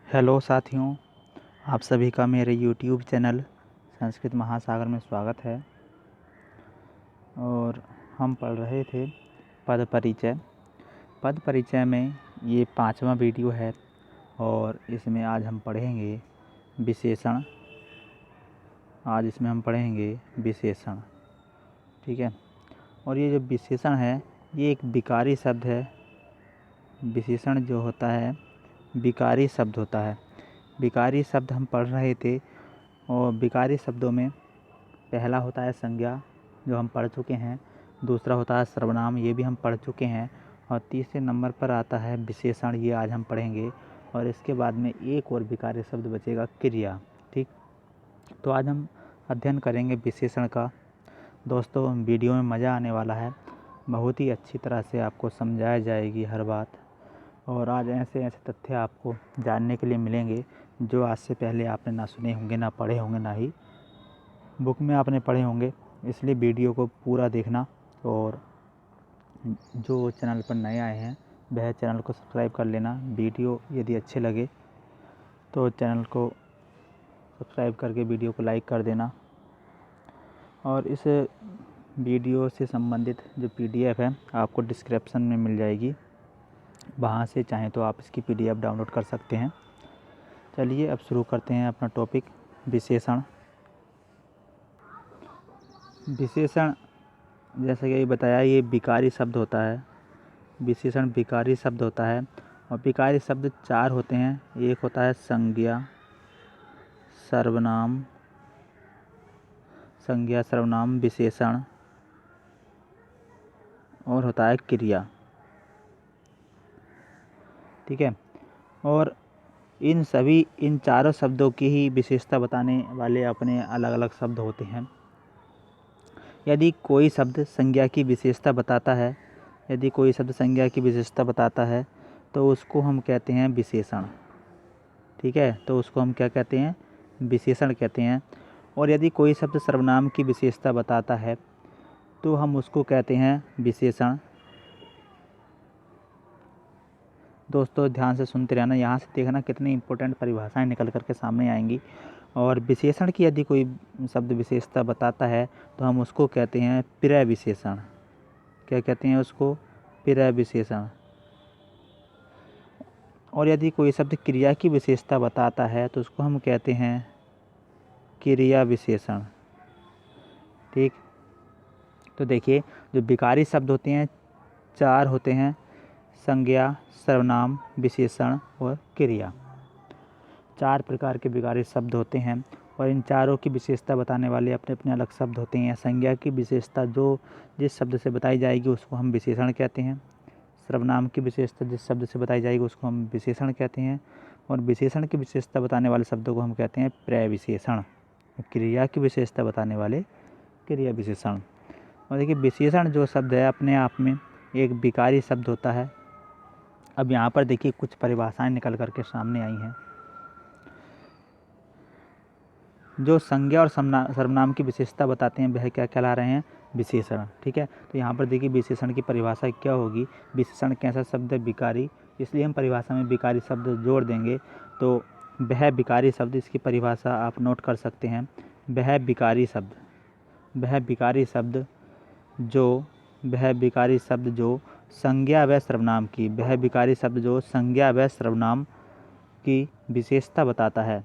Hello साथियों, आप सभी का मेरे YouTube चैनल संस्कृत महासागर में स्वागत है। और हम पढ़ रहे थे पद परिचय। पद परिचय में ये 5वां वीडियो है और इसमें आज हम पढ़ेंगे विशेषण। विशेषण, ठीक है। और ये जो विशेषण है ये एक विकारी शब्द है। विशेषण जो होता है विकारी शब्द होता है। विकारी शब्द हम पढ़ रहे थे और विकारी शब्दों में पहला होता है संज्ञा, जो हम पढ़ चुके हैं। दूसरा होता है सर्वनाम, ये भी हम पढ़ चुके हैं। और तीसरे नंबर पर आता है विशेषण, ये आज हम पढ़ेंगे। और इसके बाद में एक और विकारी शब्द बचेगा क्रिया, ठीक। तो आज हम अध्ययन करेंगे विशेषण का। दोस्तों, वीडियो में मज़ा आने वाला है। बहुत ही अच्छी तरह से आपको समझाया जाएगी हर बात। और आज ऐसे ऐसे तथ्य आपको जानने के लिए मिलेंगे जो आज से पहले आपने ना सुने होंगे, ना पढ़े होंगे, ना ही बुक में आपने पढ़े होंगे। इसलिए वीडियो को पूरा देखना। और जो चैनल पर नए आए हैं वह चैनल को सब्सक्राइब कर लेना। वीडियो यदि अच्छे लगे तो चैनल को सब्सक्राइब करके वीडियो को लाइक कर देना। और इस वीडियो से संबंधित जो PDF है आपको डिस्क्रिप्शन में मिल जाएगी, वहाँ से चाहें तो आप इसकी PDF डाउनलोड कर सकते हैं। चलिए अब शुरू करते हैं अपना टॉपिक विशेषण। विशेषण जैसा कि बताया, ये विकारी शब्द होता है। विशेषण विकारी शब्द होता है और विकारी शब्द 4 होते हैं। एक होता है संज्ञा, सर्वनाम, विशेषण, और होता है क्रिया, ठीक है। और इन चारों शब्दों की ही विशेषता बताने वाले अपने अलग अलग शब्द होते हैं। यदि कोई शब्द संज्ञा की विशेषता बताता है तो उसको हम कहते हैं विशेषण, ठीक है। तो उसको हम क्या कहते हैं? विशेषण कहते हैं। और यदि कोई शब्द सर्वनाम की विशेषता बताता है तो हम उसको कहते हैं विशेषण। दोस्तों, ध्यान से सुनते रहना, यहाँ से देखना कितनी इंपॉर्टेंट परिभाषाएं निकल करके सामने आएंगी। और विशेषण की यदि कोई शब्द विशेषता बताता है तो हम उसको कहते हैं प्रविशेषण। क्या कहते हैं उसको? प्रविशेषण। और यदि कोई शब्द क्रिया की विशेषता बताता है तो उसको हम कहते हैं क्रिया विशेषण, ठीक। तो देखिए, जो विकारी शब्द होते हैं 4 होते हैं: संज्ञा, सर्वनाम, विशेषण और क्रिया। 4 प्रकार के विकारी शब्द होते हैं और इन चारों की विशेषता बताने वाले अपने अपने अलग शब्द होते हैं। संज्ञा की विशेषता जो जिस शब्द से बताई जाएगी उसको हम विशेषण कहते हैं। सर्वनाम की विशेषता जिस शब्द से बताई जाएगी उसको हम विशेषण कहते हैं। और विशेषण की विशेषता बताने वाले शब्दों को हम कहते हैं प्रविशेषण। क्रिया की विशेषता बताने वाले क्रिया विशेषण। और देखिए, विशेषण जो शब्द है अपने आप में एक विकारी शब्द होता है। अब यहाँ पर देखिए कुछ परिभाषाएं निकल करके सामने आई हैं। जो संज्ञा और सर्वनाम की विशेषता बताते हैं वह क्या कहला रहे हैं? विशेषण, ठीक है। तो यहाँ पर देखिए विशेषण की परिभाषा क्या होगी? विशेषण कैसा शब्द है? विकारी। इसलिए हम परिभाषा में विकारी शब्द जोड़ देंगे। तो वह विकारी शब्द, इसकी परिभाषा आप नोट कर सकते हैं। वह विकारी शब्द जो संज्ञा व सर्वनाम की विशेषता बताता है।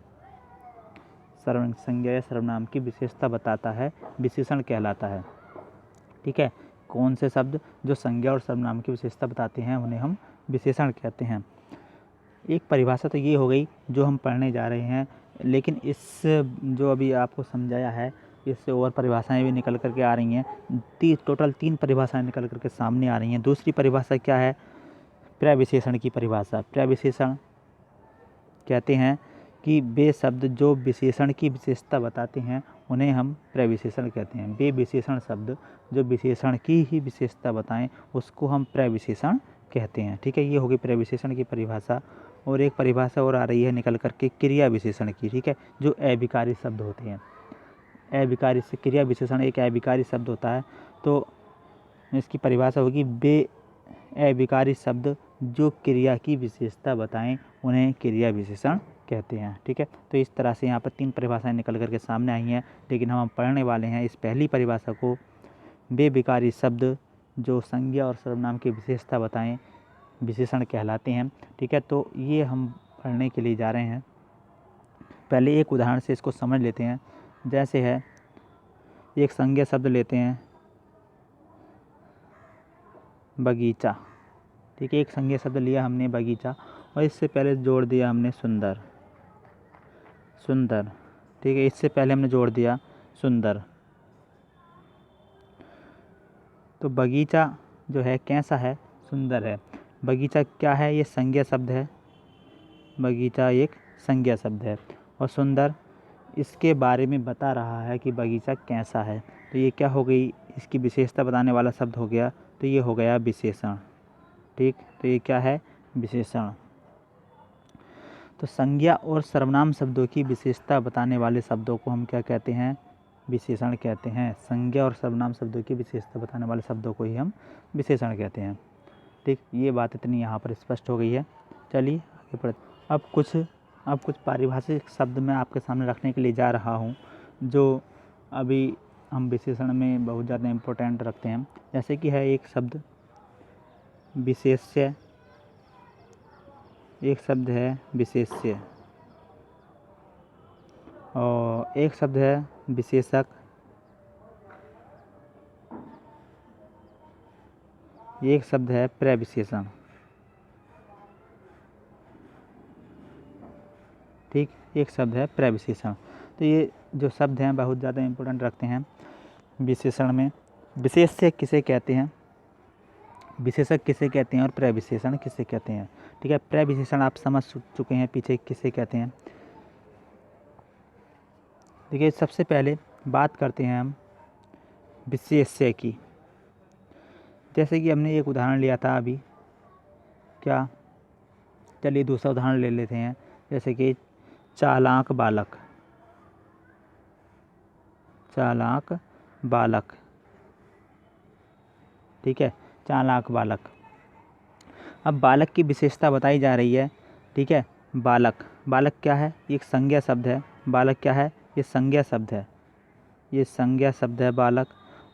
संज्ञा या सर्वनाम की विशेषता बताता है, विशेषण कहलाता है, ठीक है। कौन से शब्द जो संज्ञा और सर्वनाम की विशेषता बताते हैं उन्हें हम विशेषण कहते हैं। एक परिभाषा तो ये हो गई जो हम पढ़ने जा रहे हैं, लेकिन इस जो अभी आपको समझाया है इससे और परिभाषाएं भी निकल करके आ रही हैं। टोटल 3 परिभाषाएं निकल करके सामने आ रही हैं। दूसरी परिभाषा क्या है? प्रविशेषण की परिभाषा। प्रविशेषण कहते हैं कि वे शब्द जो विशेषण की विशेषता बताते हैं उन्हें हम प्रविशेषण कहते हैं। वे विशेषण शब्द जो विशेषण की ही विशेषता बताएं उसको हम प्रविशेषण कहते हैं, ठीक है। ये होगी प्रविशेषण की परिभाषा। और एक परिभाषा और आ रही है निकल करके क्रिया विशेषण की, ठीक है, जो अविकारी शब्द होते हैं। अविकारी से क्रिया विशेषण एक अविकारी शब्द होता है। तो इसकी परिभाषा होगी वे अविकारी शब्द जो क्रिया की विशेषता बताएं उन्हें क्रिया विशेषण कहते हैं। ठीक है, तो इस तरह से यहाँ पर 3 परिभाषाएं निकल करके सामने आई हैं, लेकिन हम पढ़ने वाले हैं इस पहली परिभाषा को, वे विकारी शब्द जो संज्ञा और सर्वनाम की विशेषता बताएं विशेषण कहलाते हैं। ठीक है, तो ये हम पढ़ने के लिए जा रहे हैं। पहले एक उदाहरण से इसको समझ लेते हैं। जैसे है, एक संज्ञा शब्द लेते हैं बगीचा। ठीक है, एक संज्ञा शब्द लिया हमने बगीचा और इससे पहले जोड़ दिया हमने सुंदर। ठीक है, इससे पहले हमने जोड़ दिया सुंदर। तो बगीचा जो है कैसा है? सुंदर है। बगीचा क्या है? ये संज्ञा शब्द है। बगीचा एक संज्ञा शब्द है और सुंदर इसके बारे में बता रहा है कि बगीचा कैसा है। तो ये क्या हो गई? इसकी विशेषता बताने वाला शब्द हो गया, तो ये हो गया विशेषण। ठीक, तो ये क्या है? विशेषण। तो संज्ञा और सर्वनाम शब्दों की विशेषता बताने वाले शब्दों को हम क्या कहते हैं? विशेषण कहते हैं। संज्ञा और सर्वनाम शब्दों की विशेषता बताने वाले शब्दों को ही हम विशेषण कहते हैं। ठीक, ये बात इतनी यहाँ पर स्पष्ट हो गई है। चलिए आगे बढ़ते। अब कुछ पारिभाषिक शब्द मैं आपके सामने रखने के लिए जा रहा हूँ, जो अभी हम विशेषण में बहुत ज़्यादा इम्पोर्टेंट रखते हैं। जैसे कि है एक शब्द विशेष्य, एक शब्द है विशेष्य और एक शब्द है विशेषक, एक शब्द है प्रविशेषण। ठीक, एक शब्द है प्रविशेषण। तो ये जो शब्द हैं बहुत ज़्यादा इम्पोर्टेंट रखते हैं विशेषण में। विशेष्य किसे कहते हैं, विशेषक किसे कहते हैं और प्रविशेषण किसे कहते हैं? ठीक है, प्रविशेषण आप समझ चुके हैं पीछे किसे कहते हैं। देखिए, सबसे पहले बात करते हैं हम विशेष्य की। जैसे कि हमने एक उदाहरण लिया था अभी, क्या? चलिए दूसरा उदाहरण ले लेते हैं। जैसे कि चालाक बालक। चालाक बालक। ठीक है, चालाक बालक। अब बालक की विशेषता बताई जा रही है। ठीक है, बालक क्या है? एक संज्ञा शब्द है। बालक क्या है? ये संज्ञा शब्द है। ये संज्ञा शब्द है बालक।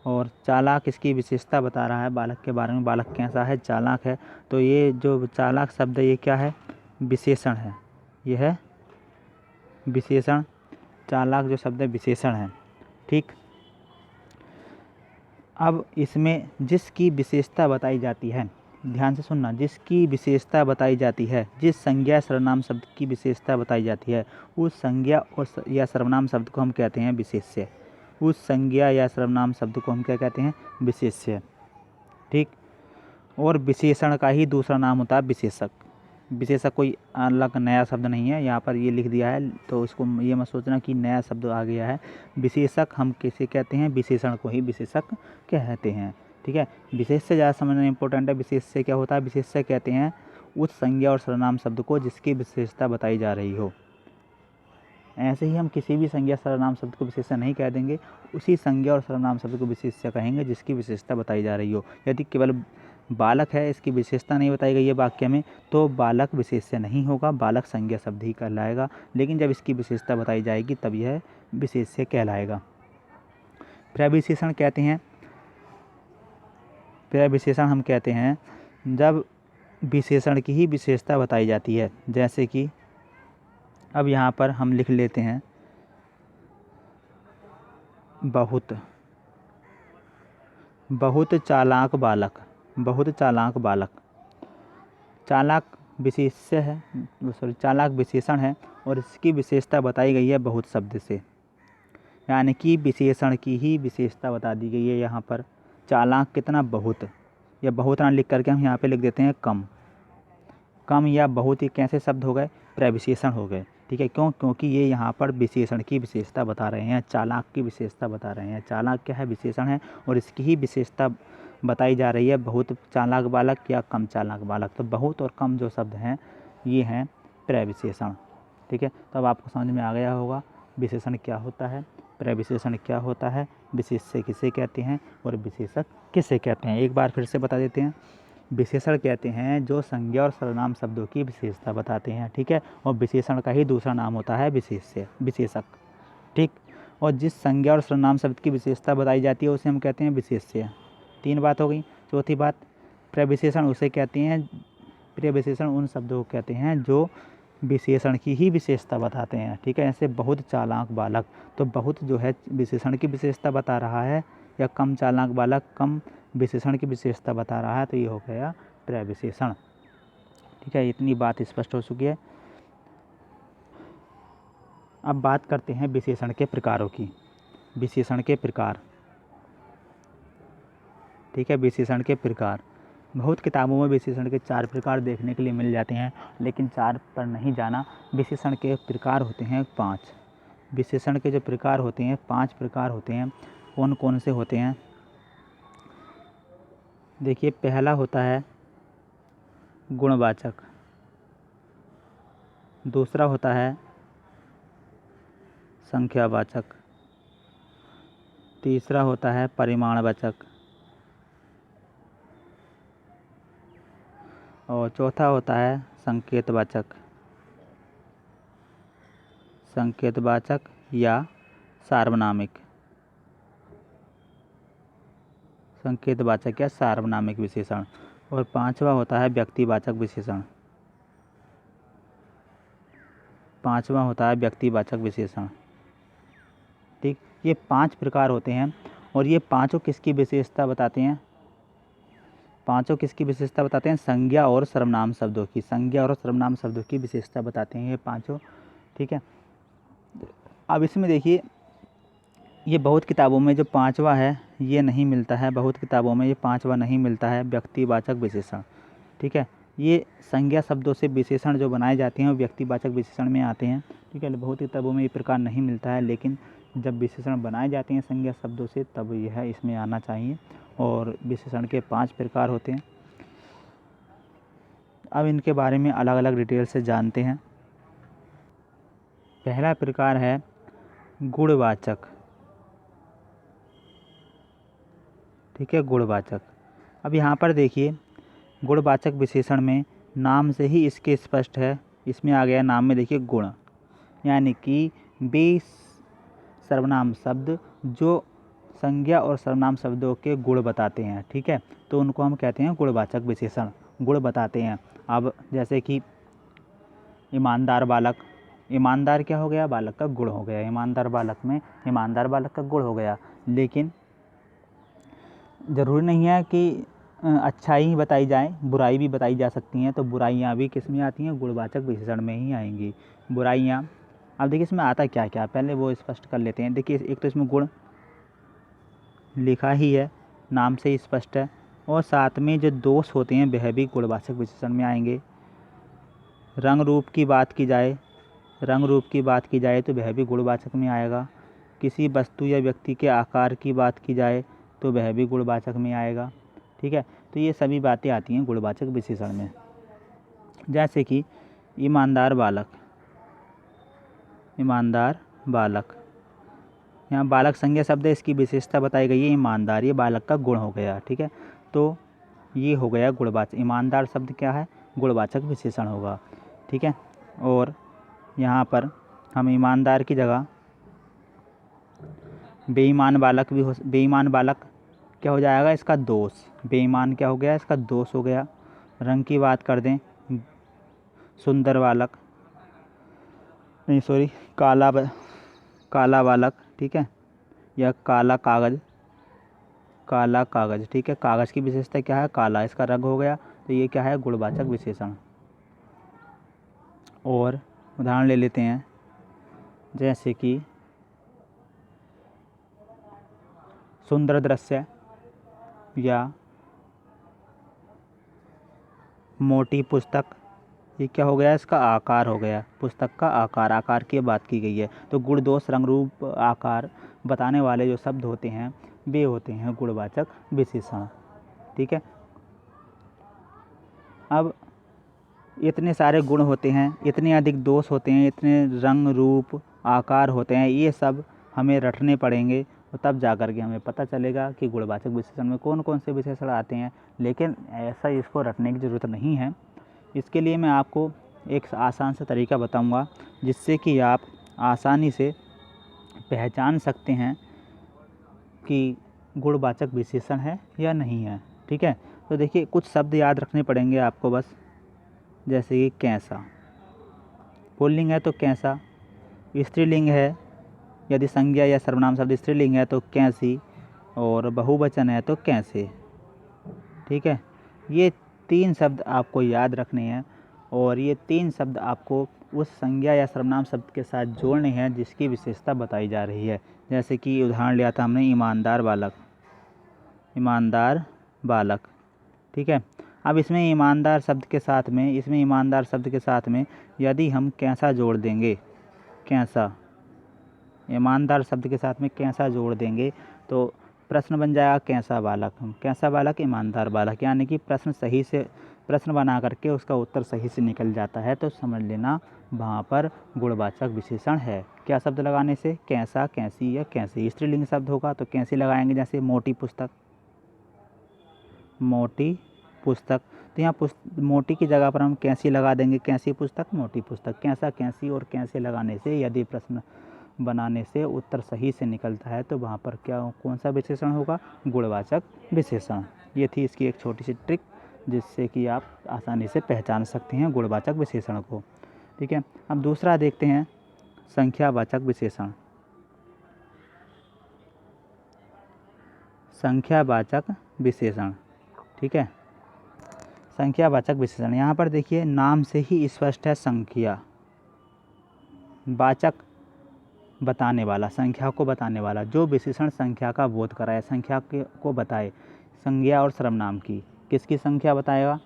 और चालाक इसकी विशेषता बता रहा है बालक के बारे में, बालक कैसा है? चालाक है। तो ये जो चालाक शब्द है ये क्या है? विशेषण है। ये है विशेषण। चालाक जो शब्द है विशेषण है। ठीक, अब इसमें जिसकी विशेषता बताई जाती है, ध्यान से सुनना, जिसकी विशेषता बताई जाती है, जिस संज्ञा सर्वनाम शब्द की विशेषता बताई जाती है, उस संज्ञा और या सर्वनाम शब्द को हम कहते हैं विशेष्य। उस संज्ञा या सर्वनाम शब्द को हम क्या कहते हैं? विशेष्य। ठीक, और विशेषण का ही दूसरा नाम होता है विशेषक। विशेषक कोई अलग नया शब्द नहीं है, यहाँ पर ये लिख दिया है तो इसको ये मत सोचना कि नया शब्द आ गया है। विशेषक हम किसे कहते हैं? विशेषण को ही विशेषक कहते हैं। ठीक है, विशेष से ज़्यादा समझना इंपॉर्टेंट है। विशेष से क्या होता है? विशेष से कहते हैं उस संज्ञा और सर्वनाम शब्द को जिसकी विशेषता बताई जा रही हो। ऐसे ही हम किसी भी संज्ञा सर्वनाम शब्द को विशेषण नहीं कह देंगे, उसी संज्ञा और सर्वनाम शब्द को विशेष्य कहेंगे जिसकी विशेषता बताई जा रही हो। यदि केवल बालक है, इसकी विशेषता नहीं बताई गई है वाक्य में, तो बालक विशेष्य नहीं होगा, बालक संज्ञा शब्द ही कहलाएगा। लेकिन जब इसकी विशेषता बताई जाएगी तब यह विशेष्य कहलाएगा। प्रविशेषण कहते हैं, प्रविशेषण हम कहते हैं जब विशेषण की ही विशेषता बताई जाती है। जैसे कि अब यहाँ पर हम लिख लेते हैं बहुत। बहुत चालाक बालक। बहुत चालाक बालक। चालाक विशेष्य है, चालाक विशेषण है और इसकी विशेषता बताई गई है बहुत शब्द से, यानी कि विशेषण की ही विशेषता बता दी गई है यहाँ पर। चालाक कितना? बहुत। या बहुत ना लिख करके हम यहाँ पे लिख देते हैं कम। कम या बहुत, ये कैसे शब्द हो गए? प्रविशेषण हो गए। ठीक है, क्यों? क्योंकि ये यहाँ पर विशेषण की विशेषता बता रहे हैं, चालाक की विशेषता बता रहे हैं। चालाक क्या है? विशेषण है और इसकी ही विशेषता बताई जा रही है। बहुत चालाक बालक या कम चालाक बालक। तो बहुत और कम जो शब्द हैं ये हैं प्रविशेषण। ठीक है, तो अब आपको समझ में आ गया होगा विशेषण क्या होता है, प्रविशेषण क्या होता है, विशेष्य किसे कहते हैं और विशेषक किसे कहते हैं। एक बार फिर से बता देते हैं। विशेषण कहते हैं जो संज्ञा और सर्वनाम शब्दों की विशेषता बताते हैं, ठीक है। और विशेषण का ही दूसरा नाम होता है विशेषक, ठीक। और जिस संज्ञा और सर्वनाम शब्द की विशेषता बताई जाती है उसे हम कहते हैं विशेष्य। 3 बात हो गई। चौथी बात, प्रविशेषण उसे कहते हैं, प्रविशेषण उन शब्दों को कहते हैं जो विशेषण की ही विशेषता बताते हैं, ठीक है। ऐसे बहुत चालाक बालक, तो बहुत जो है विशेषण की विशेषता बता रहा है, या कम चालाक बालक कम विशेषण की विशेषता बता रहा है, तो ये हो गया प्रविशेषण, ठीक है। इतनी बात स्पष्ट हो चुकी है। अब बात करते हैं विशेषण के प्रकारों की। विशेषण के प्रकार, ठीक है। विशेषण के प्रकार, बहुत किताबों में विशेषण के 4 प्रकार देखने के लिए मिल जाते हैं, लेकिन 4 पर नहीं जाना। विशेषण के प्रकार होते हैं 5। विशेषण के जो प्रकार होते हैं 5 प्रकार होते हैं। कौन कौन से होते हैं? देखिए, पहला होता है गुणवाचक, दूसरा होता है संख्यावाचक, तीसरा होता है परिमाणवाचक, और चौथा होता है संकेतवाचक। संकेतवाचक या सार्वनामिक, संकेतवाचक या सार्वनामिक विशेषण। और 5वां होता है व्यक्तिवाचक विशेषण। 5वां होता है व्यक्तिवाचक विशेषण, ठीक। ये 5 प्रकार होते हैं, और ये पांचों किसकी विशेषता बताते हैं? पांचों किसकी विशेषता बताते हैं? संज्ञा और सर्वनाम शब्दों की, संज्ञा और सर्वनाम शब्दों की विशेषता बताते हैं ये पांचों, ठीक है। अब इसमें देखिए, ये बहुत किताबों में जो 5वां है ये नहीं मिलता है, बहुत किताबों में ये 5वां नहीं मिलता है, व्यक्तिवाचक विशेषण, ठीक है। ये संज्ञा शब्दों से विशेषण जो बनाए जाते हैं वो व्यक्तिवाचक विशेषण में आते हैं, ठीक है। बहुत किताबों में ये प्रकार नहीं मिलता है, लेकिन जब विशेषण बनाए जाते हैं संज्ञा शब्दों से तब यह इसमें आना चाहिए। और विशेषण के 5 प्रकार होते हैं। अब इनके बारे में अलग अलग डिटेल से जानते हैं। पहला प्रकार है गुणवाचक, ठीक है, गुणवाचक। अब यहाँ पर देखिए, गुणवाचक विशेषण में नाम से ही इसके स्पष्ट है, इसमें आ गया नाम में, देखिए गुण, यानी कि वे सर्वनाम शब्द जो संज्ञा और सर्वनाम शब्दों के गुण बताते हैं, ठीक है, तो उनको हम कहते हैं गुणवाचक विशेषण, गुण बताते हैं। अब जैसे कि ईमानदार बालक, ईमानदार क्या हो गया? बालक का गुण हो गया, ईमानदार बालक में ईमानदार बालक का गुण हो गया। लेकिन ज़रूरी नहीं है कि अच्छाई ही बताई जाए, बुराई भी बताई जा सकती हैं, तो बुराइयाँ भी किस में आती हैं? गुणवाचक विशेषण में ही आएंगी बुराइयाँ। अब देखिए इसमें आता क्या क्या, पहले वो स्पष्ट कर लेते हैं। देखिए, एक तो इसमें गुण लिखा ही है, नाम से ही स्पष्ट है, और साथ में जो दोष होते हैं वह भी गुणवाचक विशेषण में आएंगे। रंग रूप की बात की जाए, रंग रूप की बात की जाए तो वह भी गुणवाचक में आएगा। किसी वस्तु या व्यक्ति के आकार की बात की जाए तो वह भी गुणवाचक में आएगा, ठीक है। तो ये सभी बातें आती हैं गुणवाचक विशेषण में। जैसे कि ईमानदार बालक, ईमानदार बालक, यहाँ बालक संज्ञा शब्द है, इसकी विशेषता बताई गई है ईमानदार, ये बालक का गुण हो गया, ठीक है। तो ये हो गया गुणवाचक, ईमानदार शब्द क्या है? गुणवाचक विशेषण होगा, ठीक है। और यहाँ पर हम ईमानदार की जगह बेईमान बालक भी हो, बेईमान बालक क्या हो जाएगा? इसका दोष, बेईमान क्या हो गया? इसका दोष हो गया। रंग की बात कर दें, सुंदर बालक, नहीं सॉरी, काला बालक, ठीक है, या काला कागज, काला कागज, ठीक है। कागज़ की विशेषता क्या है? काला, इसका रंग हो गया, तो ये क्या है? गुणवाचक विशेषण। और उदाहरण ले लेते हैं, जैसे कि सुंदर दृश्य या मोटी पुस्तक, ये क्या हो गया? इसका आकार हो गया, पुस्तक का आकार, आकार की बात की गई है। तो गुण, दोष, रंग, रूप, आकार बताने वाले जो शब्द होते हैं वे होते हैं गुणवाचक विशेषण, ठीक है। अब इतने सारे गुण होते हैं, इतने अधिक दोष होते हैं, इतने रंग, रूप, आकार होते हैं, ये सब हमें रटने पड़ेंगे तो तब जा कर के हमें पता चलेगा कि गुणवाचक विशेषण में कौन कौन से विशेषण आते हैं। लेकिन ऐसा इसको रटने की ज़रूरत नहीं है। इसके लिए मैं आपको एक आसान सा तरीका बताऊंगा जिससे कि आप आसानी से पहचान सकते हैं कि गुणवाचक विशेषण है या नहीं है। ठीक है, तो देखिए कुछ शब्द याद रखने पड़ेंगे आपको बस, जैसे कि कैसा, पुल्लिंग है तो कैसा, स्त्रीलिंग है यदि संज्ञा या सर्वनाम शब्द स्त्रीलिंग है तो कैसी, और बहुवचन है तो कैसे। ठीक है, ये 3 शब्द आपको याद रखने हैं और ये 3 शब्द आपको उस संज्ञा या सर्वनाम शब्द के साथ जोड़ने हैं जिसकी विशेषता बताई जा रही है। जैसे कि उदाहरण लिया था हमने ईमानदार बालक, ईमानदार बालक। ठीक है, अब इसमें ईमानदार शब्द के साथ में यदि हम कैसा जोड़ देंगे, कैसा, ईमानदार शब्द के साथ में कैसा जोड़ देंगे तो प्रश्न बन जाएगा कैसा बालक, कैसा बालक ईमानदार बालक, यानी कि प्रश्न बना करके उसका उत्तर सही से निकल जाता है। तो समझ लेना वहाँ पर गुणवाचक विशेषण है। क्या शब्द लगाने से, कैसा, कैसी या कैसे। स्त्रीलिंग शब्द होगा तो कैसे लगाएंगे, जैसे मोटी पुस्तक, मोटी पुस्तक। तो यहाँ मोटी की जगह पर हम कैसी लगा देंगे, कैसी पुस्तक, मोटी पुस्तक। कैसा, कैसी और कैसे लगाने से यदि प्रश्न बनाने से उत्तर सही से निकलता है तो वहाँ पर कौन सा विशेषण होगा, गुणवाचक विशेषण। ये थी इसकी एक छोटी सी ट्रिक जिससे कि आप आसानी से पहचान सकते हैं गुणवाचक विशेषण को। ठीक है, अब दूसरा देखते हैं संख्यावाचक विशेषण। संख्यावाचक विशेषण, ठीक है, संख्यावाचक विशेषण। यहाँ पर देखिए नाम से ही स्पष्ट है, संख्या वाचक बताने वाला, संख्या को बताने वाला। जो विशेषण संख्या का बोध कराए, संख्या को बताए, संज्ञा और सर्वनाम की, किसकी संख्या बताएगा,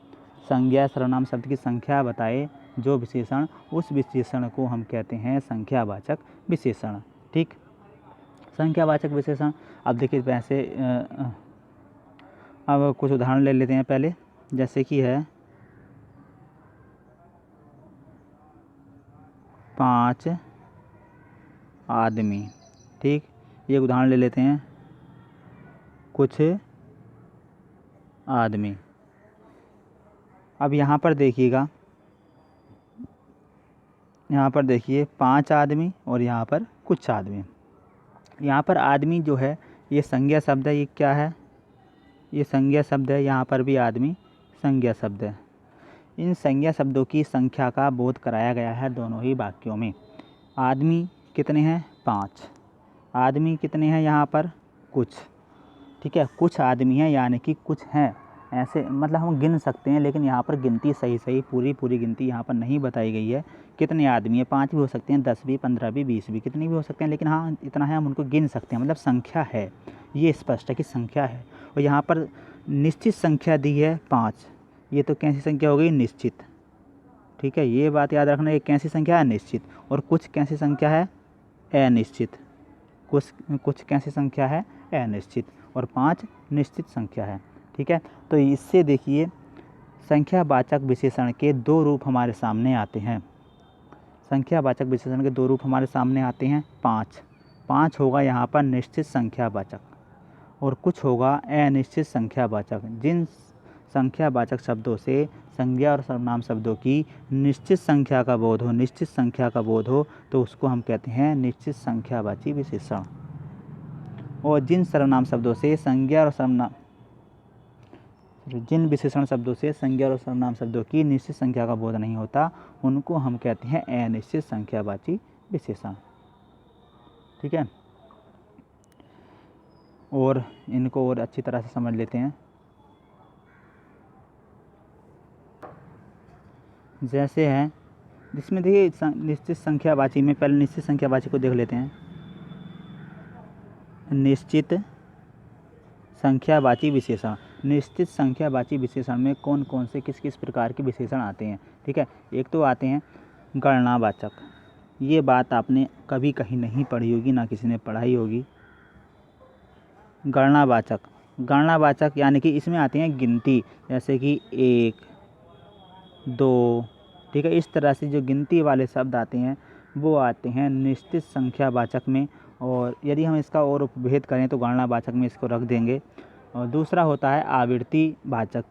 संज्ञा सर्वनाम शब्द की संख्या बताए जो विशेषण, उस विशेषण को हम कहते हैं संख्यावाचक विशेषण। ठीक, संख्यावाचक विशेषण। अब देखिए वैसे अब कुछ उदाहरण ले लेते हैं पहले, जैसे कि है 5 आदमी। ठीक, ये उदाहरण ले लेते हैं, कुछ आदमी। अब यहाँ पर देखिएगा, यहाँ पर देखिए 5 आदमी और यहाँ पर कुछ आदमी। यहाँ पर आदमी जो है ये संज्ञा शब्द है, ये क्या है, ये संज्ञा शब्द है। यहाँ पर भी आदमी संज्ञा शब्द है। इन संज्ञा शब्दों की संख्या का बोध कराया गया है दोनों ही वाक्यों में। आदमी कितने हैं, 5। आदमी कितने हैं यहाँ पर, कुछ। ठीक है, कुछ आदमी हैं यानी कि कुछ हैं, ऐसे मतलब हम गिन सकते हैं, लेकिन यहाँ पर गिनती सही पूरी गिनती यहाँ पर नहीं बताई गई है। कितने आदमी हैं, 5 भी हो सकते हैं, 10 भी, 15 भी, 20 भी, कितने भी हो सकते हैं, लेकिन हाँ इतना है हम उनको गिन सकते हैं, मतलब संख्या है, ये स्पष्ट है कि संख्या है। और यहाँ पर निश्चित संख्या दी है 5, ये तो कैसी संख्या हो गई, निश्चित। ठीक है, ये बात याद रखना, ये कैसी संख्या है, निश्चित। और कुछ कैसी संख्या है, अनिश्चित। कुछ कैसी संख्या है, अनिश्चित। और 5 निश्चित संख्या है। ठीक है, तो इससे देखिए संख्यावाचक विशेषण के 2 रूप हमारे सामने आते हैं। संख्यावाचक विशेषण के 2 रूप हमारे सामने आते हैं। 5 होगा यहाँ पर निश्चित संख्यावाचक और कुछ होगा अनिश्चित संख्यावाचक। जिन संख्यावाचक शब्दों से संज्ञा और सर्वनाम शब्दों की निश्चित संख्या का बोध हो तो उसको हम कहते हैं निश्चित संख्यावाची विशेषण। और जिन सर्वनाम शब्दों से जिन विशेषण शब्दों से संज्ञा और सर्वनाम शब्दों की निश्चित संख्या का बोध नहीं होता उनको हम कहते हैं अनिश्चित संख्यावाची विशेषण। ठीक है, और इनको और अच्छी तरह से समझ लेते हैं। जैसे है जिसमें देखिए निश्चित संख्यावाची में, पहले निश्चित संख्यावाची को देख लेते हैं। निश्चित संख्यावाची विशेषण, निश्चित संख्यावाची विशेषण में कौन कौन से किस किस प्रकार के विशेषण आते हैं। ठीक है, एक तो आते हैं गणनावाचक। ये बात आपने कभी कहीं नहीं पढ़ी होगी, ना किसी ने पढ़ाई होगी। गणनावाचक यानी कि इसमें आते हैं गिनती, जैसे कि 1, 2। ठीक है, इस तरह से जो गिनती वाले शब्द आते हैं वो आते हैं निश्चित संख्यावाचक में। और यदि हम इसका और उपभेद करें तो गणनावाचक में इसको रख देंगे। और दूसरा होता है आवृत्तिवाचक।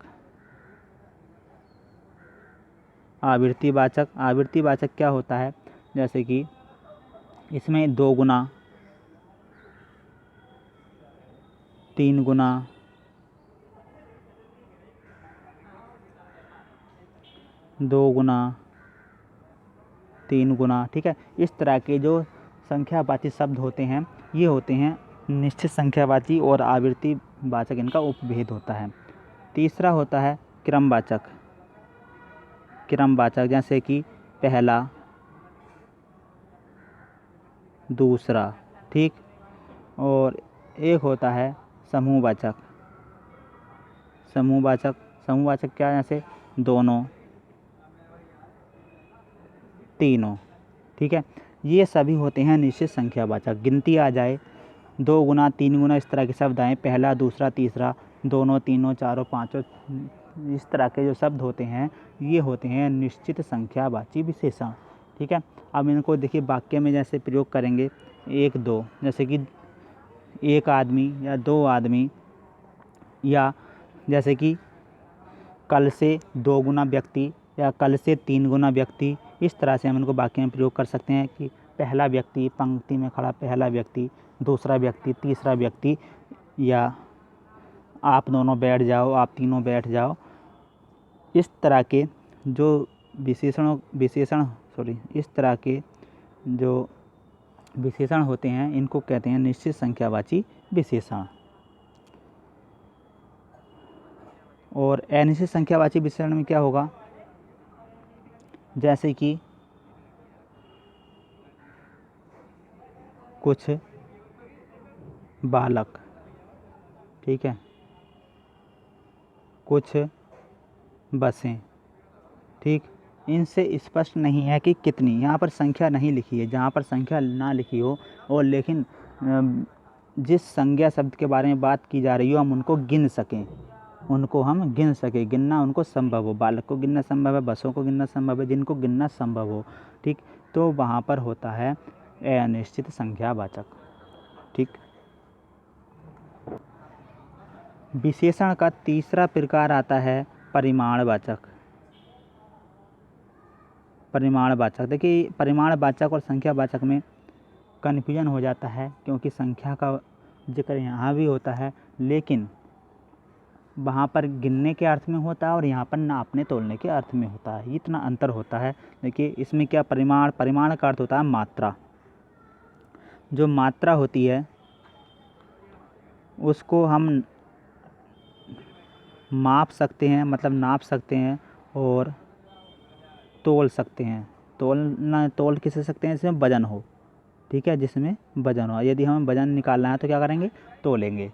आवृत्तिवाचक क्या होता है, जैसे कि इसमें 2 गुना, 3 गुना, 2 गुना, 3 गुना, ठीक है। इस तरह के जो संख्यावाची शब्द होते हैं ये होते हैं निश्चित संख्यावाची और आवृत्तिवाचक, इनका उपभेद होता है। तीसरा होता है क्रमवाचक। जैसे कि पहला, दूसरा, ठीक। और एक होता है समूहवाचक। समूहवाचक क्या है, जैसे दोनों, तीनों, ठीक है। ये सभी होते हैं निश्चित संख्यावाचक। गिनती आ जाए 2 गुना, 3 गुना, इस तरह के शब्द आए, पहला, दूसरा, तीसरा, दोनों, तीनों, चारों, पांचों, इस तरह के जो शब्द होते हैं ये होते हैं निश्चित संख्यावाची विशेषण, ठीक है। अब इनको देखिए वाक्य में जैसे प्रयोग करेंगे 1, 2, जैसे कि 1 आदमी या 2 आदमी, या जैसे कि कल से 2 गुना व्यक्ति या कल से 3 गुना व्यक्ति। इस तरह से हम इनको वाक्य में प्रयोग कर सकते हैं कि पहला व्यक्ति, पंक्ति में खड़ा पहला व्यक्ति, दूसरा व्यक्ति, तीसरा व्यक्ति, या आप दोनों बैठ जाओ, आप तीनों बैठ जाओ। इस तरह के जो इस तरह के जो विशेषण होते हैं इनको कहते हैं निश्चित संख्यावाची विशेषण। और अनिश्चित संख्यावाची विशेषण में क्या होगा, जैसे कि कुछ बालक, ठीक है, कुछ बसें, ठीक। इनसे स्पष्ट नहीं है कि कितनी, यहाँ पर संख्या नहीं लिखी है। जहाँ पर संख्या ना लिखी हो और लेकिन जिस संज्ञा शब्द के बारे में बात की जा रही हो हम उनको गिन सकें, गिनना उनको संभव हो। बालक को गिनना संभव है, बसों को गिनना संभव है, जिनको गिनना संभव हो, ठीक। तो वहाँ पर होता है अनिश्चित संख्यावाचक, ठीक। विशेषण का तीसरा प्रकार आता है परिमाणवाचक। देखिए परिमाणवाचक और संख्यावाचक में कन्फ्यूजन हो जाता है क्योंकि संख्या का जिक्र यहाँ भी होता है लेकिन वहाँ पर गिनने के अर्थ में होता है और यहाँ पर नापने तोलने के अर्थ में होता है। इतना अंतर होता है। देखिए इसमें क्या, परिमाण का अर्थ होता है मात्रा। जो मात्रा होती है उसको हम माप सकते हैं, मतलब नाप सकते हैं और तोल सकते हैं। तोल किसे सकते हैं, जिसमें वजन हो, ठीक है, जिसमें वजन हो। यदि हमें वजन निकालना है तो क्या करेंगे, तोलेंगे।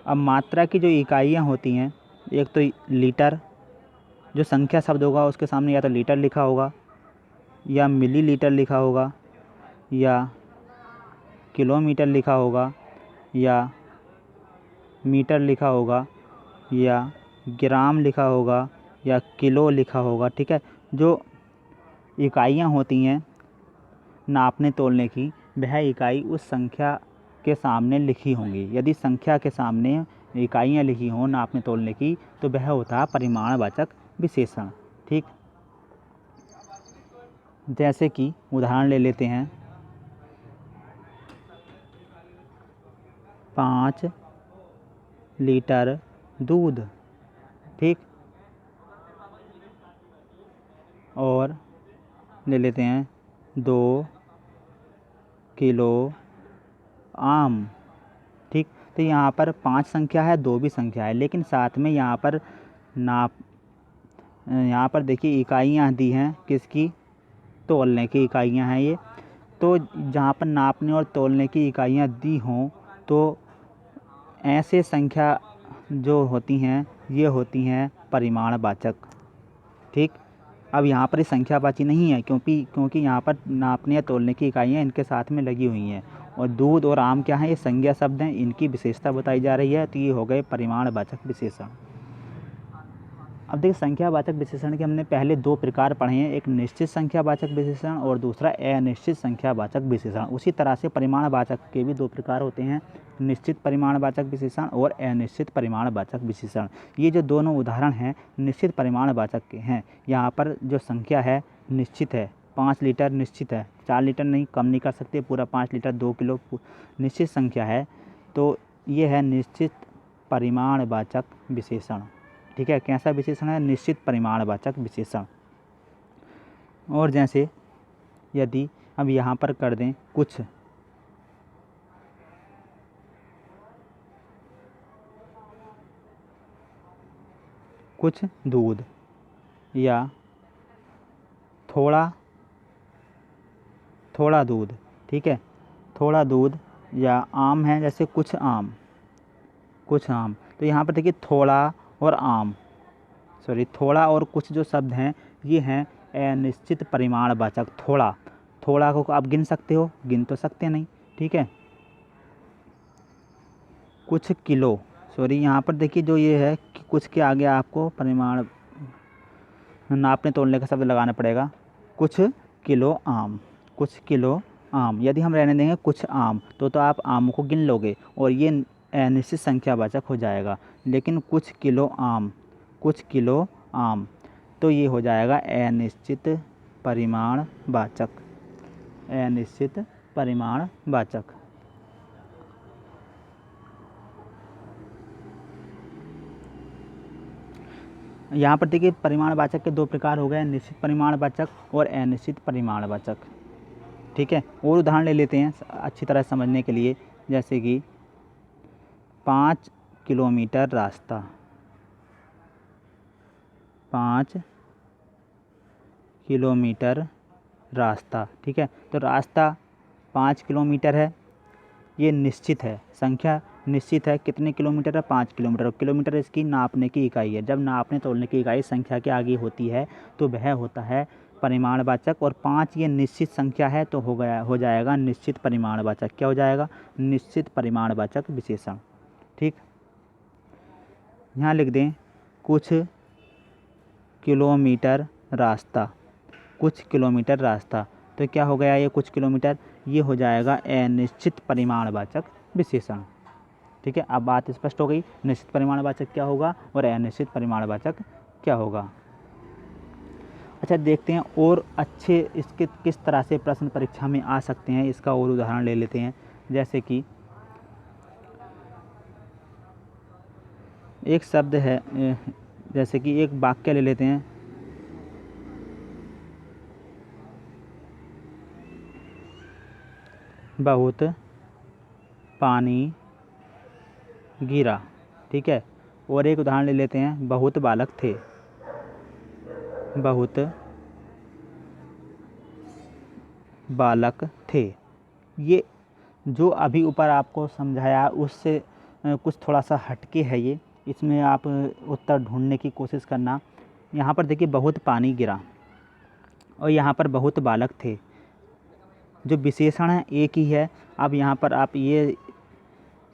अब मात्रा की जो इकाइयाँ होती हैं, एक तो लीटर, जो संख्या शब्द होगा उसके सामने या तो लीटर लिखा होगा या मिलीलीटर लिखा होगा या किलोमीटर लिखा होगा या मीटर लिखा होगा या ग्राम लिखा होगा या किलो लिखा होगा, ठीक है। जो इकाइयाँ होती हैं नापने तोलने की, वह इकाई उस संख्या के सामने लिखी होंगी। यदि संख्या के सामने इकाइयाँ लिखी हों नापने तोलने की तो वह होता है परिमाणवाचक विशेषण, ठीक। जैसे कि उदाहरण ले लेते हैं, 5 लीटर दूध, ठीक। और ले लेते हैं 2 किलो आम, ठीक। तो यहाँ पर 5 संख्या है, 2 भी संख्या है, लेकिन साथ में यहाँ पर देखिए इकाइयाँ दी हैं किसकी, तोलने की इकाइयाँ हैं ये। तो जहाँ पर नापने और तोलने की इकाइयाँ दी हों तो ऐसे संख्या जो होती हैं ये होती हैं परिमाणवाचक, ठीक। अब यहाँ पर ये संख्यावाची नहीं है क्योंकि यहाँ पर नापने या तोलने की इकाइयाँ इनके साथ में लगी हुई हैं। और दूध और आम क्या है, ये संज्ञा शब्द हैं, इनकी विशेषता बताई जा रही है, तो ये हो गए परिमाणवाचक विशेषण। अब देखिए संख्यावाचक विशेषण के हमने पहले दो प्रकार पढ़े हैं, एक निश्चित संख्यावाचक विशेषण और दूसरा अनिश्चित संख्यावाचक विशेषण। उसी तरह से परिमाणवाचक के भी दो प्रकार होते हैं, निश्चित परिमाणवाचक विशेषण और अनिश्चित परिमाणवाचक विशेषण। ये जो दोनों उदाहरण हैं निश्चित परिमाणवाचक के हैं। यहाँ पर जो संख्या है निश्चित है, 5 लीटर निश्चित है, 4 लीटर नहीं, कम नहीं कर सकते, पूरा 5 लीटर 2 किलो निश्चित संख्या है, तो ये है निश्चित परिमाणवाचक विशेषण। ठीक है, कैसा विशेषण है? निश्चित परिमाणवाचक विशेषण। और जैसे यदि अब यहाँ पर कर दें कुछ दूध या थोड़ा दूध, ठीक है, थोड़ा दूध या आम है, जैसे कुछ आम, तो यहाँ पर देखिए थोड़ा और कुछ जो शब्द हैं ये हैं अनिश्चित परिमाणवाचक। थोड़ा को आप गिन सकते हो? गिन तो सकते नहीं, ठीक है। कुछ किलो, यहाँ पर देखिए जो ये है कि कुछ के आगे आपको परिमाण नापने तोलने का शब्द लगाना पड़ेगा। कुछ किलो आम, यदि हम रहने देंगे कुछ आम तो आप आम को गिन लोगे और ये अनिश्चित संख्यावाचक हो जाएगा। लेकिन कुछ किलो आम तो ये हो जाएगा अनिश्चित परिमाणवाचक। यहाँ पर देखिए परिमाणवाचक के दो प्रकार हो गए, निश्चित परिमाणवाचक और अनिश्चित परिमाणवाचक। ठीक है, और उदाहरण ले लेते हैं अच्छी तरह समझने के लिए, जैसे कि 5 किलोमीटर रास्ता, 5 किलोमीटर रास्ता, ठीक है। तो रास्ता 5 किलोमीटर है, ये निश्चित है, संख्या निश्चित है, कितने किलोमीटर है? 5 किलोमीटर। किलोमीटर इसकी नापने की इकाई है। जब नापने तोलने की इकाई संख्या के आगे होती है तो वह होता है परिमाणवाचक, और 5 ये निश्चित संख्या है तो हो जाएगा निश्चित परिमाणवाचक। क्या हो जाएगा? निश्चित परिमाणवाचक विशेषण। ठीक, यहाँ लिख दें कुछ किलोमीटर रास्ता, तो क्या हो गया? ये कुछ किलोमीटर, ये हो जाएगा अनिश्चित परिमाणवाचक विशेषण। ठीक है, अब बात स्पष्ट हो गई, निश्चित परिमाणवाचक क्या होगा और अनिश्चित परिमाणवाचक क्या होगा। अच्छा, देखते हैं और अच्छे इसके किस तरह से प्रश्न परीक्षा में आ सकते हैं, इसका और उदाहरण ले लेते हैं। जैसे कि एक शब्द है, जैसे कि एक वाक्य ले लेते हैं, बहुत पानी गिरा। ठीक है, और एक उदाहरण ले लेते हैं, बहुत बालक थे, ये जो अभी ऊपर आपको समझाया उससे कुछ थोड़ा सा हटके है ये, इसमें आप उत्तर ढूंढने की कोशिश करना। यहाँ पर देखिए बहुत पानी गिरा और यहाँ पर बहुत बालक थे, जो विशेषण है एक ही है। अब यहाँ पर आप ये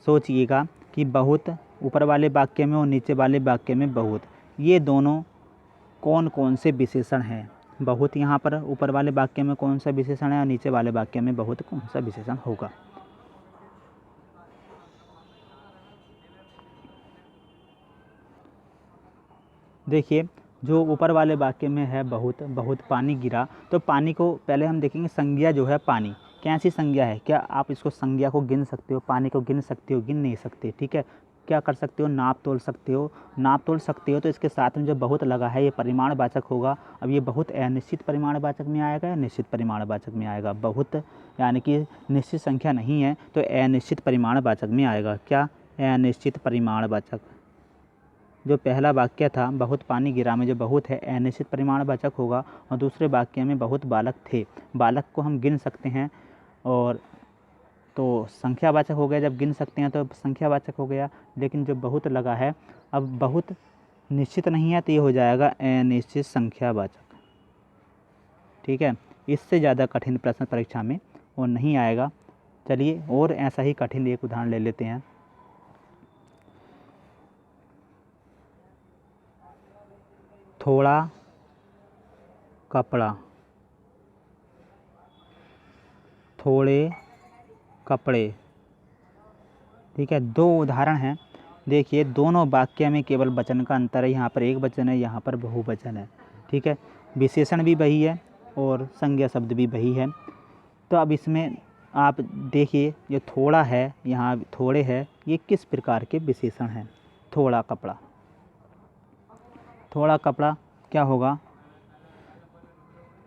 सोचिएगा कि बहुत ऊपर वाले वाक्य में और नीचे वाले वाक्य में बहुत, ये दोनों कौन कौन से विशेषण हैं? बहुत यहाँ पर ऊपर वाले वाक्य में कौन सा विशेषण है और नीचे वाले वाक्य में बहुत कौन सा विशेषण होगा? देखिए, जो ऊपर वाले वाक्य में है बहुत पानी गिरा, तो पानी को पहले हम देखेंगे संज्ञा जो है पानी, कैसी संज्ञा है? क्या आप इसको संज्ञा को गिन सकते हो? पानी को गिन सकते हो? गिन नहीं सकते। ठीक है, क्या कर सकते हो? नाप तोल सकते हो। तो इसके साथ में जो बहुत लगा है ये परिमाणवाचक होगा। अब ये बहुत अनिश्चित परिमाणवाचक में आएगा या निश्चित परिमाणवाचक में आएगा? बहुत यानी कि निश्चित संख्या नहीं है तो अनिश्चित परिमाणवाचक में आएगा। क्या? अनिश्चित परिमाणवाचक। जो पहला वाक्य था बहुत पानी गिरा में जो बहुत है अनिश्चित परिमाणवाचक होगा, और दूसरे वाक्य में बहुत बालक थे, बालक को हम गिन सकते हैं और तो संख्यावाचक हो गया। जब गिन सकते हैं तो संख्यावाचक हो गया, लेकिन जो बहुत लगा है, अब बहुत निश्चित नहीं है तो ये हो जाएगा अनिश्चित संख्यावाचक। ठीक है, इससे ज़्यादा कठिन प्रश्न परीक्षा में और नहीं आएगा। चलिए और ऐसा ही कठिन एक उदाहरण ले लेते हैं। थोड़ा कपड़ा, थोड़े कपड़े। ठीक है, दो उदाहरण हैं। देखिए दोनों वाक्य में केवल वचन का अंतर है, यहाँ पर एक वचन है, यहाँ पर बहुवचन है। ठीक है, विशेषण भी वही है और संज्ञा शब्द भी वही है। तो अब इसमें आप देखिए, ये थोड़ा है, यहाँ थोड़े है, ये किस प्रकार के विशेषण हैं। थोड़ा कपड़ा, थोड़ा कपड़ा क्या होगा,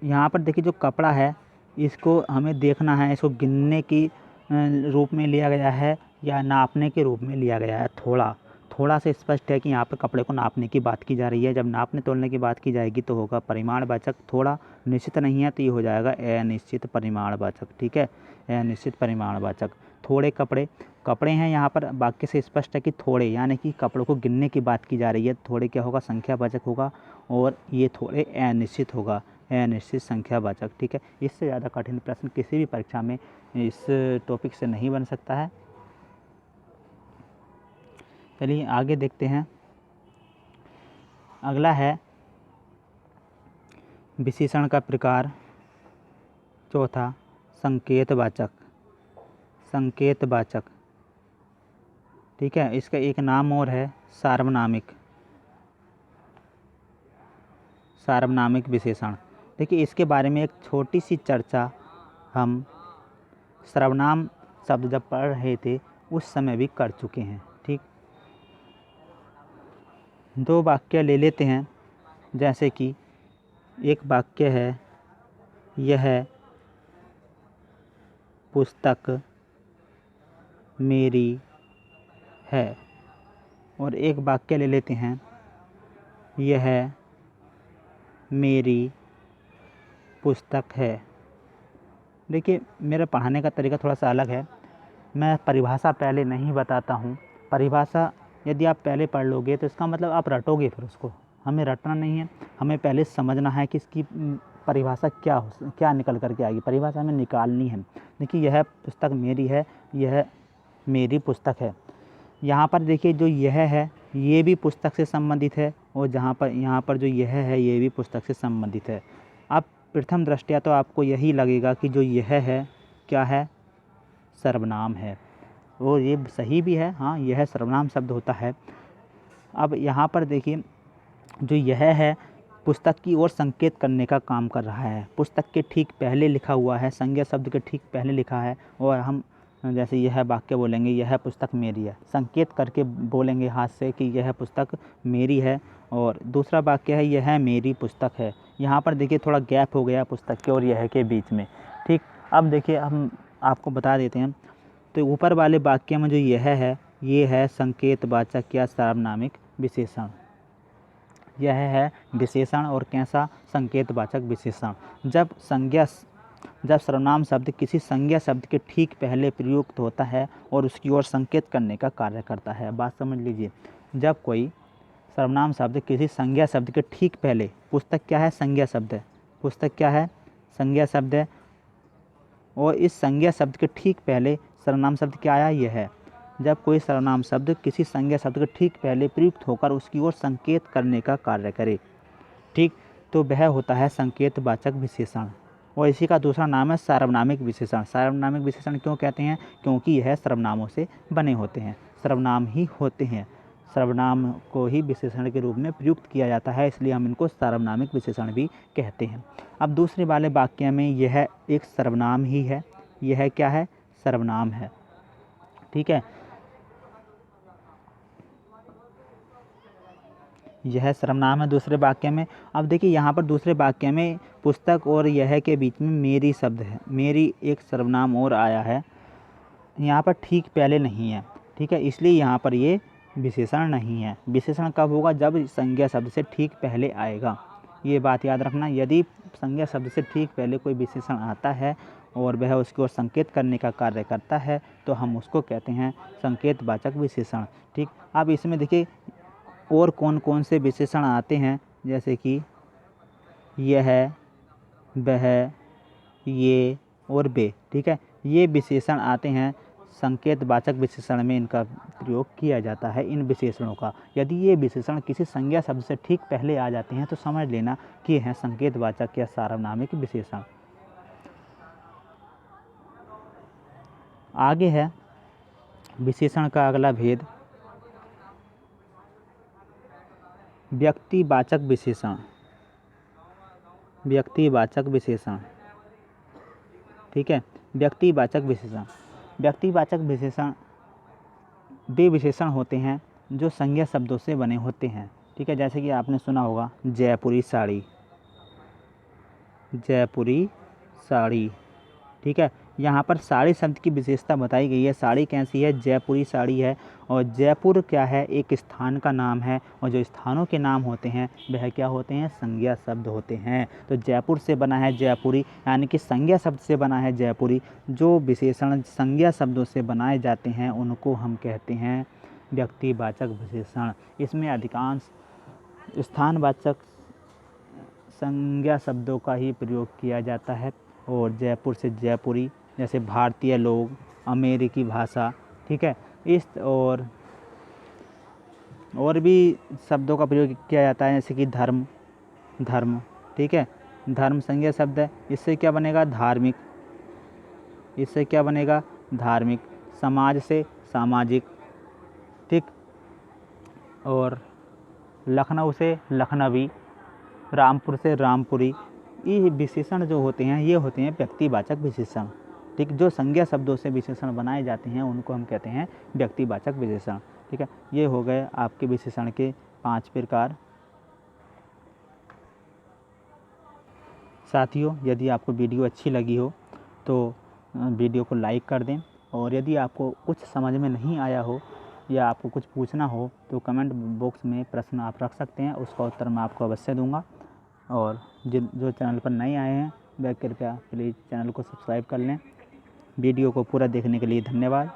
यहाँ पर देखिए जो कपड़ा है इसको हमें देखना है, इसको गिनने की रूप में लिया गया है या नापने के रूप में लिया गया है। थोड़ा से स्पष्ट है कि यहाँ पर कपड़े को नापने की बात की जा रही है। जब नापने तोलने की बात की जाएगी तो होगा परिमाणवाचक। थोड़ा निश्चित नहीं है तो ये हो जाएगा अनिश्चित परिमाणवाचक। ठीक है, अनिश्चित परिमाणवाचक। थोड़े कपड़े, कपड़े हैं, यहाँ पर वाक्य से स्पष्ट है कि थोड़े, यानी कि कपड़ों को गिनने की बात की जा रही है। थोड़े क्या होगा, संख्यावाचक होगा, और ये थोड़े अनिश्चित होगा, अनिश्चित संख्यावाचक। ठीक है, इससे ज़्यादा कठिन प्रश्न किसी भी परीक्षा में इस टॉपिक से नहीं बन सकता है। चलिए आगे देखते हैं। अगला है विशेषण का प्रकार चौथा, संकेतवाचक। संकेतवाचक, ठीक है, इसका एक नाम और है सार्वनामिक। सार्वनामिक विशेषण। देखिए इसके बारे में एक छोटी सी चर्चा हम सर्वनाम शब्द जब पढ़ रहे थे उस समय भी कर चुके हैं। ठीक, दो वाक्य ले लेते हैं। जैसे कि एक वाक्य है, यह पुस्तक मेरी है, और एक वाक्य ले लेते हैं, यह मेरी पुस्तक है। देखिए मेरा पढ़ाने का तरीका थोड़ा सा अलग है, मैं परिभाषा पहले नहीं बताता हूँ। परिभाषा यदि आप पहले पढ़ लोगे तो इसका मतलब आप रटोगे, फिर उसको हमें रटना नहीं है, हमें पहले समझना है कि इसकी परिभाषा क्या निकल कर के आएगी। परिभाषा हमें निकालनी है। देखिए यह पुस्तक मेरी है, यह मेरी पुस्तक है। यहाँ पर देखिए जो यह है ये भी पुस्तक से संबंधित है, और यहाँ पर जो यह है ये भी पुस्तक से संबंधित है। अब प्रथम दृष्टया तो आपको यही लगेगा कि जो यह है क्या है, सर्वनाम है, और ये सही भी है। हाँ, यह सर्वनाम शब्द होता है। अब यहाँ पर देखिए जो यह है पुस्तक की ओर संकेत करने का काम कर रहा है। पुस्तक के ठीक पहले लिखा हुआ है, संज्ञा शब्द के ठीक पहले लिखा है, और हम जैसे यह वाक्य बोलेंगे, यह पुस्तक मेरी है, संकेत करके बोलेंगे हाथ से कि यह पुस्तक मेरी है। और दूसरा वाक्य है, यह मेरी पुस्तक है। यहाँ पर देखिए थोड़ा गैप हो गया पुस्तक के और यह के बीच में। ठीक, अब देखिए हम आपको बता देते हैं। तो ऊपर वाले वाक्य में जो यह है ये है संकेतवाचक या सार्वनामिक विशेषण। यह है विशेषण और कैसा, संकेतवाचक विशेषण। जब सर्वनाम शब्द किसी संज्ञा शब्द के ठीक पहले प्रयुक्त होता है और उसकी ओर संकेत करने का कार्य करता है। बात समझ लीजिए, जब कोई सर्वनाम शब्द किसी संज्ञा शब्द के ठीक पहले, पुस्तक क्या है, संज्ञा शब्द है, पुस्तक क्या है, संज्ञा शब्द है, और इस संज्ञा शब्द के ठीक पहले सर्वनाम शब्द क्या आया, यह है। जब कोई सर्वनाम शब्द किसी संज्ञा शब्द के ठीक पहले प्रयुक्त होकर उसकी ओर संकेत करने का कार्य करे, ठीक, तो वह होता है संकेतवाचक विशेषण। और इसी का दूसरा नाम है सार्वनामिक विशेषण। सार्वनामिक विशेषण क्यों कहते हैं, क्योंकि यह सर्वनामों से बने होते हैं, सर्वनाम ही होते हैं। सर्वनाम को ही विशेषण के रूप में प्रयुक्त किया जाता है, इसलिए हम इनको सार्वनामिक विशेषण भी कहते हैं। अब दूसरे वाले वाक्य में यह एक सर्वनाम ही है, यह क्या है, सर्वनाम है। ठीक है, यह सर्वनाम है दूसरे वाक्य में। अब देखिए यहाँ पर दूसरे वाक्य में पुस्तक और यह के बीच में मेरी शब्द है, मेरी एक सर्वनाम और आया है, यहाँ पर ठीक पहले नहीं है। ठीक है, इसलिए यहाँ पर ये विशेषण नहीं है। विशेषण कब होगा, जब संज्ञा शब्द से ठीक पहले आएगा। ये बात याद रखना, यदि संज्ञा शब्द से ठीक पहले कोई विशेषण आता है और वह उसकी ओर संकेत करने का कार्य करता है तो हम उसको कहते हैं संकेतवाचक विशेषण। ठीक, अब इसमें देखिए और कौन कौन से विशेषण आते हैं, जैसे कि यह, वह, ये और वे। ठीक है, ये विशेषण आते हैं संकेतवाचक विशेषण में इनका प्रयोग किया जाता है, इन विशेषणों का। यदि ये विशेषण किसी संज्ञा शब्द से ठीक पहले आ जाते हैं तो समझ लेना कि ये हैं संकेतवाचक या सार्वनामिक विशेषण। आगे है विशेषण का अगला भेद, व्यक्तिवाचक विशेषण। व्यक्तिवाचक विशेषण, ठीक है। व्यक्तिवाचक विशेषण, व्यक्तिवाचक विशेषण वे विशेषण होते हैं जो संज्ञा शब्दों से बने होते हैं, ठीक है। जैसे कि आपने सुना होगा जयपुरी साड़ी, जयपुरी साड़ी, ठीक है। यहाँ पर साड़ी शब्द की विशेषता बताई गई है। साड़ी कैसी है? जयपुरी साड़ी है। और जयपुर क्या है? एक स्थान का नाम है, और जो स्थानों के नाम होते हैं वह क्या होते हैं? संज्ञा शब्द होते हैं। तो जयपुर से बना है जयपुरी, यानी कि संज्ञा शब्द से बना है जयपुरी। जो विशेषण संज्ञा शब्दों से बनाए जाते हैं उनको हम कहते हैं व्यक्तिवाचक विशेषण। इसमें अधिकांश स्थानवाचक संज्ञा शब्दों का ही प्रयोग किया जाता है। और जयपुर से जयपुरी, जैसे भारतीय लोग, अमेरिकी भाषा, ठीक है। इस और भी शब्दों का प्रयोग किया जाता है, जैसे कि धर्म, धर्म, ठीक है। धर्म संज्ञा शब्द है, इससे क्या बनेगा? धार्मिक। इससे क्या बनेगा? धार्मिक। समाज से सामाजिक, ठीक। और लखनऊ से लखनवी, रामपुर से रामपुरी। ये विशेषण जो होते हैं ये होते हैं व्यक्तिवाचक विशेषण, ठीक। जो संज्ञा शब्दों से विशेषण बनाए जाते हैं उनको हम कहते हैं व्यक्तिवाचक विशेषण, ठीक है। ये हो गए आपके विशेषण के 5 प्रकार। साथियों, यदि आपको वीडियो अच्छी लगी हो तो वीडियो को लाइक कर दें, और यदि आपको कुछ समझ में नहीं आया हो या आपको कुछ पूछना हो तो कमेंट बॉक्स में प्रश्न आप रख सकते हैं, उसका उत्तर मैं आपको अवश्य दूंगा। और जो चैनल पर नए आए हैं वह कृपया प्लीज़ चैनल को सब्सक्राइब कर लें। वीडियो को पूरा देखने के लिए धन्यवाद।